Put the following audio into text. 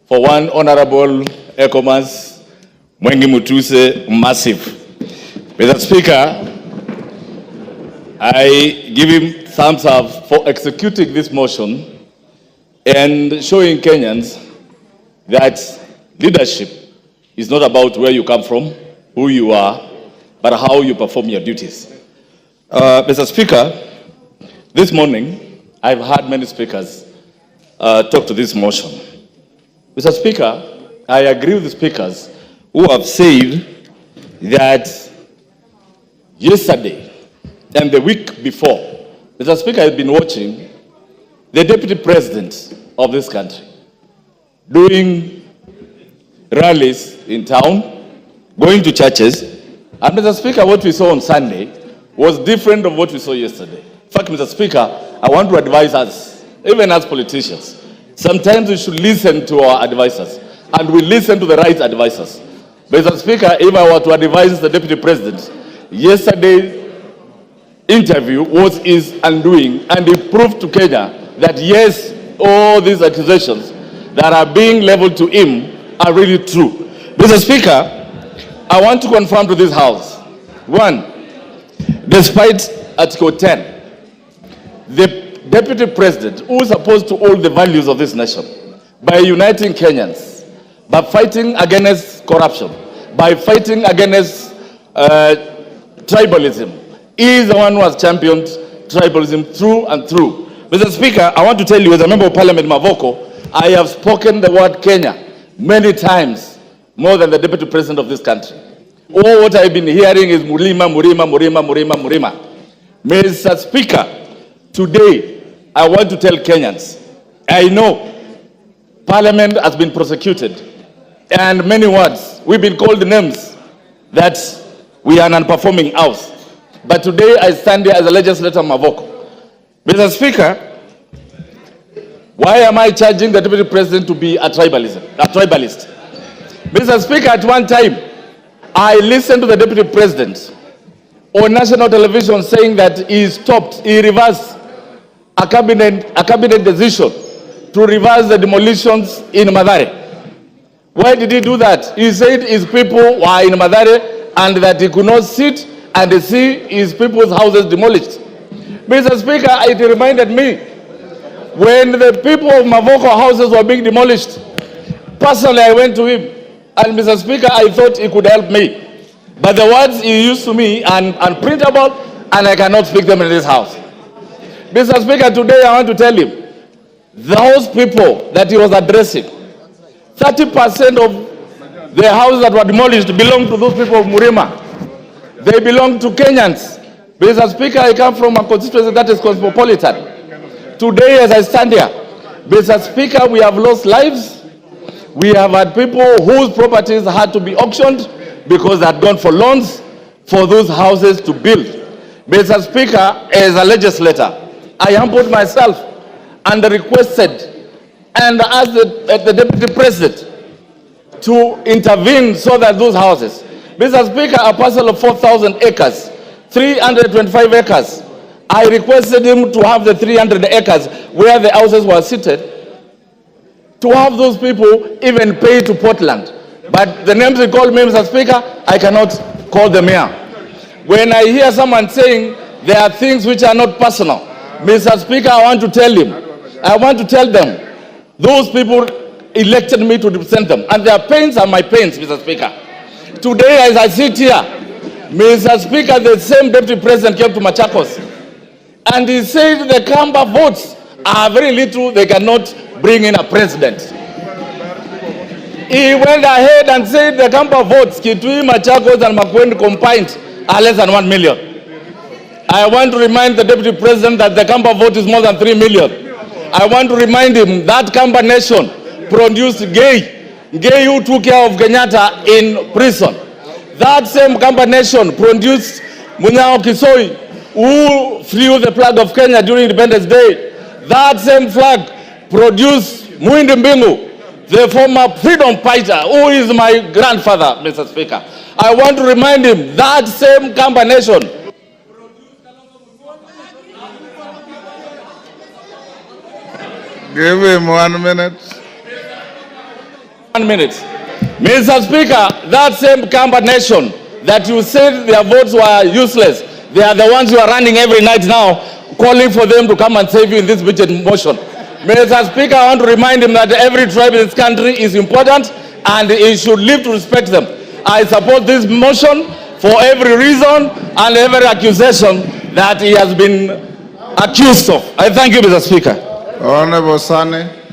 for one honorable Ecomas, Mwengi Mutuse, massive. Mr. Speaker, I give him thumbs up for executing this motion and showing Kenyans that leadership is not about where you come from, who you are, but how you perform your duties. Mr. Speaker, this morning, I've heard many speakers talk to this motion. Mr. Speaker, I agree with the speakers who have said that yesterday and the week before, Mr. Speaker, I've been watching the Deputy President of this country doing rallies in town, going to churches. And Mr. Speaker, what we saw on Sunday was different from what we saw yesterday. In fact, Mr. Speaker, I want to advise us, even as politicians, sometimes we should listen to our advisors, and we listen to the right advisors. Mr. Speaker, if I were to advise the Deputy President, yesterday's interview was his undoing, and he proved to Kenya that yes, all these accusations that are being leveled to him are really true. Mr. Speaker, I want to confirm to this House, one, despite Article 10, the Deputy President, who is supposed to hold the values of this nation, by uniting Kenyans, by fighting against corruption, by fighting against tribalism, he is the one who has championed tribalism through and through. Mr. Speaker, I want to tell you, as a member of Parliament, Mavoko, I have spoken the word Kenya many times, more than the Deputy President of this country. All what I've been hearing is Murima, Murima, Murima, Murima, Murima. Mr. Speaker, today, I want to tell Kenyans, I know Parliament has been prosecuted, and many words, we've been called names that we are an unperforming house. But today I stand here as a legislator Mavoko. Mr. Speaker, why am I charging the Deputy President to be a tribalist? Mr. Speaker, at one time, I listened to the Deputy President on national television saying that he reversed a cabinet decision to reverse the demolitions in Mathare. Why did he do that? He said his people were in Mathare and that he could not sit and see his people's houses demolished. Mr. Speaker, it reminded me when the people of Mavoko houses were being demolished. Personally, I went to him, and Mr. Speaker, I thought he could help me. But the words he used to me are unprintable, and I cannot speak them in this house. Mr. Speaker, today I want to tell him, those people that he was addressing, 30% of the houses that were demolished belong to those people of Murima. They belong to Kenyans. Mr. Speaker, I come from a constituency that is cosmopolitan. Today, as I stand here, Mr. Speaker, we have lost lives. We have had people whose properties had to be auctioned because they had gone for loans for those houses to build. Mr. Speaker, as a legislator, I humbled myself and requested and asked the Deputy President to intervene so that those houses, Mr. Speaker, a parcel of 4,000 acres, 325 acres, I requested him to have the 300 acres where the houses were seated, to have those people even pay to Portland. But the names he called me, Mr. Speaker, I cannot call them here. When I hear someone saying there are things which are not personal, Mr. Speaker, I want to tell them, those people elected me to represent them, and their pains are my pains, Mr. Speaker. Today, as I sit here, Mr. Speaker, the same Deputy President came to Machakos, and he said the Kambas votes are very little, they cannot bring in a president. He went ahead and said the Kambas votes, Kitui, Machakos, and makwiny combined are less than 1 million. I want to remind the Deputy President that the Kambas vote is more than 3 million. I want to remind him that Kambas nation produced Gay who took care of Kenyatta in prison. That same Kambas nation produced Munyao Kisoi, who flew the flag of Kenya during Independence Day. That same flag produced Mutembei, the former freedom fighter, who is my grandfather, Mr. Speaker. I want to remind him that same Kambas nation. Give him 1 minute. 1 minute. Mr. Speaker, that same Kambas nation that you said their votes were useless, they are the ones who are running every night now, calling for them to come and save you in this budget motion. Mr. Speaker, I want to remind him that every tribe in this country is important and he should live to respect them. I support this motion for every reason and every accusation that he has been accused of. I thank you, Mr. Speaker. Honorable Sane.